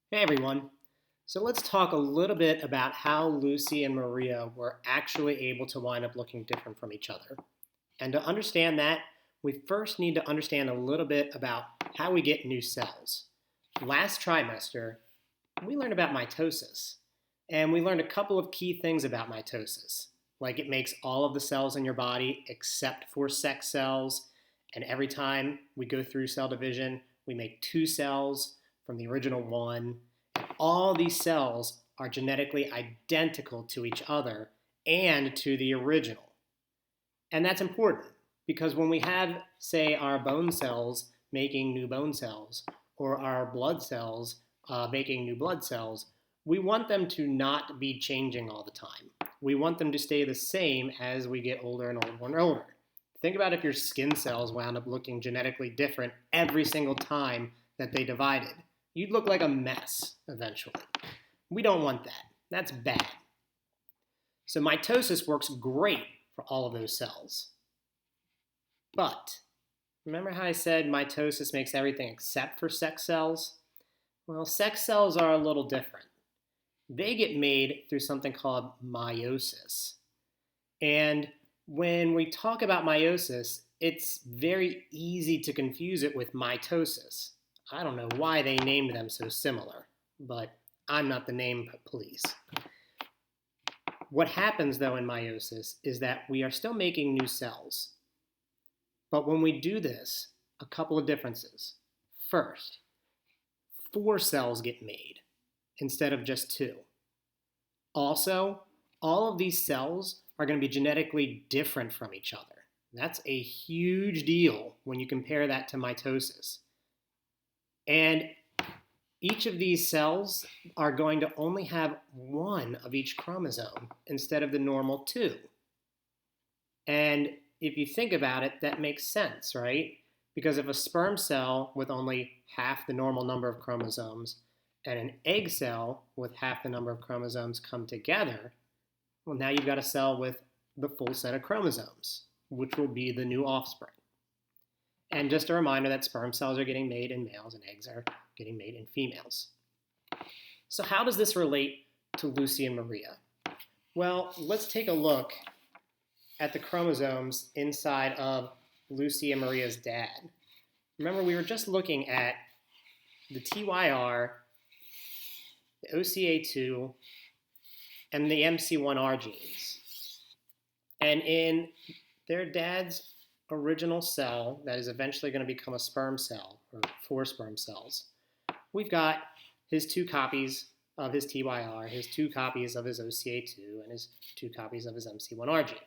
Hey everyone. So let's talk a little bit about how Lucy and Maria were actually able to wind up looking different from each other. And to understand that, we first need to understand a little bit about how we get new cells. Last trimester, we learned about mitosis. And we learned a couple of key things about mitosis, like it makes all of the cells in your body except for sex cells. And every time we go through cell division, we make two cells from the original one. All these cells are genetically identical to each other and to the original. And that's important because when we have, say, our bone cells making new bone cells or our blood cells making new blood cells, we want them to not be changing all the time. We want them to stay the same as we get older and older and older. Think about if your skin cells wound up looking genetically different every single time that they divided. You'd look like a mess eventually. We don't want that. That's bad. So mitosis works great for all of those cells. But remember how I said mitosis makes everything except for sex cells? Well, sex cells are a little different. They get made through something called meiosis. And when we talk about meiosis, it's very easy to confuse it with mitosis. I don't know why they named them so similar, but I'm not the name police. What happens, though, in meiosis is that we are still making new cells. But when we do this, a couple of differences. First, 4 cells get made instead of just 2. Also, all of these cells are going to be genetically different from each other. That's a huge deal when you compare that to mitosis. And each of these cells are going to only have 1 of each chromosome instead of the normal 2. And if you think about it, that makes sense, right? Because if a sperm cell with only half the normal number of chromosomes and an egg cell with half the number of chromosomes come together, well, now you've got a cell with the full set of chromosomes, which will be the new offspring. And just a reminder that sperm cells are getting made in males and eggs are getting made in females. So how does this relate to Lucy and Maria? Well, let's take a look at the chromosomes inside of Lucy and Maria's dad. Remember, we were just looking at the TYR, the OCA2, and the MC1R genes. And in their dad's original cell that is eventually going to become a sperm cell, or 4 sperm cells, we've got his 2 copies of his TYR, his 2 copies of his OCA2, and his 2 copies of his MC1R gene.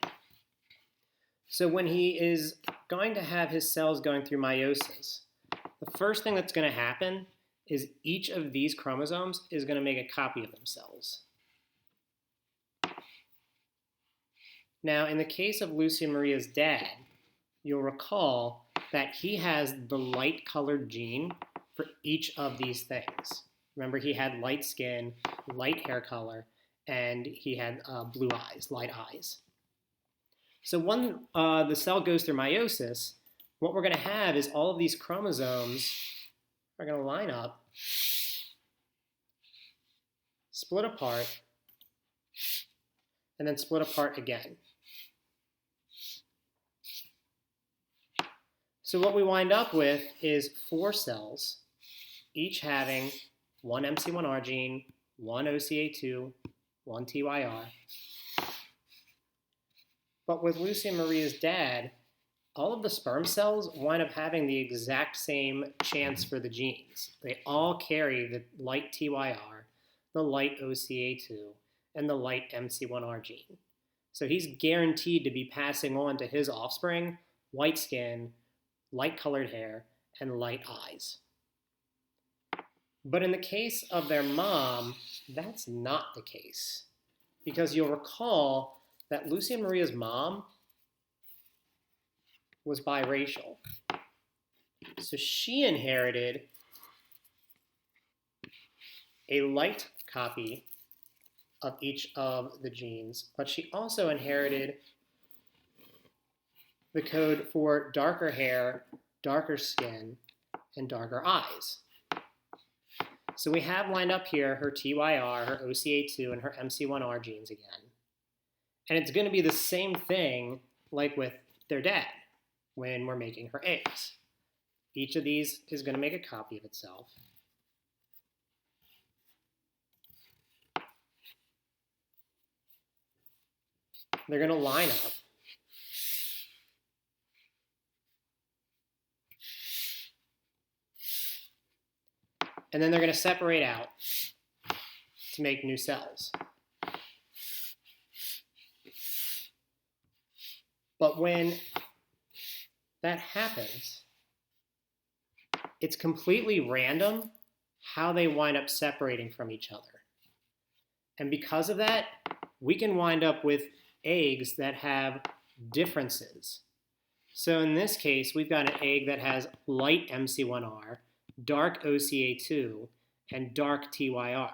So when he is going to have his cells going through meiosis, the first thing that's going to happen is each of these chromosomes is going to make a copy of themselves. Now, in the case of Lucy and Maria's dad, you'll recall that he has the light-colored gene for each of these things. Remember, he had light skin, light hair color, and he had blue eyes, light eyes. So when the cell goes through meiosis, what we're going to have is all of these chromosomes are going to line up, split apart, and then split apart again. So what we wind up with is 4 cells, each having 1 MC1R gene, 1 OCA2, 1 TYR. But with Lucy and Maria's dad, all of the sperm cells wind up having the exact same chance for the genes. They all carry the light TYR, the light OCA2, and the light MC1R gene. So he's guaranteed to be passing on to his offspring white skin, light-colored hair, and light eyes. But in the case of their mom, that's not the case. Because you'll recall that Lucy and Maria's mom was biracial. So she inherited a light copy of each of the genes, but she also inherited the code for darker hair, darker skin, and darker eyes. So we have lined up here her TYR, her OCA2, and her MC1R genes again. And it's going to be the same thing like with their dad when we're making her eggs. Each of these is going to make a copy of itself. They're going to line up. And then they're going to separate out to make new cells. But when that happens, it's completely random how they wind up separating from each other. And because of that, we can wind up with eggs that have differences. So in this case, we've got an egg that has light MC1R, dark OCA2, and dark TYR.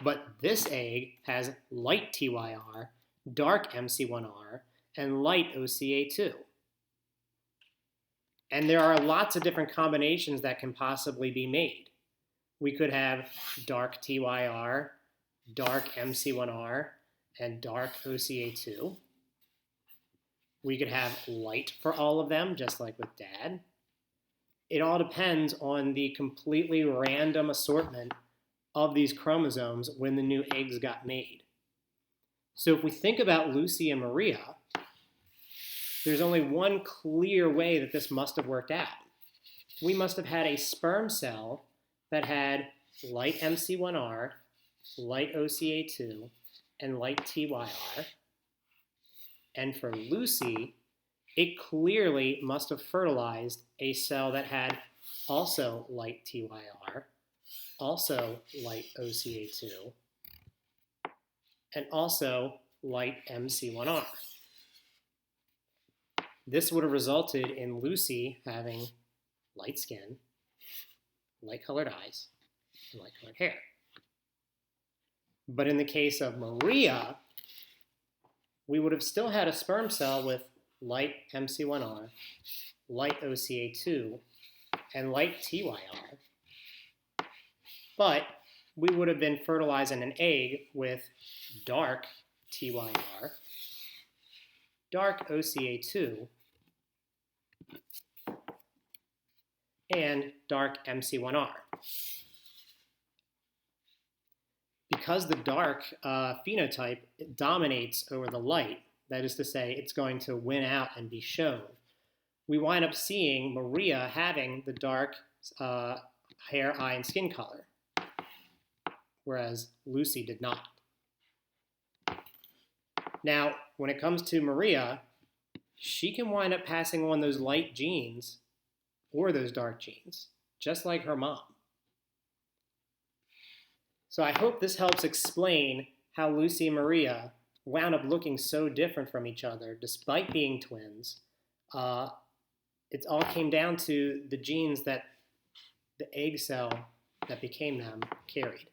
But this egg has light TYR, dark MC1R, and light OCA2. And there are lots of different combinations that can possibly be made. We could have dark TYR, dark MC1R, and dark OCA2. We could have light for all of them, just like with Dad. It all depends on the completely random assortment of these chromosomes when the new eggs got made. So if we think about Lucy and Maria, there's only one clear way that this must have worked out. We must have had a sperm cell that had light MC1R, light OCA2, and light TYR. And for Lucy, it clearly must have fertilized a cell that had also light TYR, also light OCA2, and also light MC1R. This would have resulted in Lucy having light skin, light-colored eyes, and light-colored hair. But in the case of Maria, we would have still had a sperm cell with light MC1R, light OCA2, and light TYR. But we would have been fertilizing an egg with dark TYR, dark OCA2, and dark MC1R. Because the dark phenotype dominates over the light, that is to say, it's going to win out and be shown, we wind up seeing Maria having the dark hair, eye, and skin color, whereas Lucy did not. Now, when it comes to Maria, she can wind up passing on those light genes or those dark genes, just like her mom. So I hope this helps explain how Lucy and Maria wound up looking so different from each other despite being twins. It all came down to the genes that the egg cell that became them carried.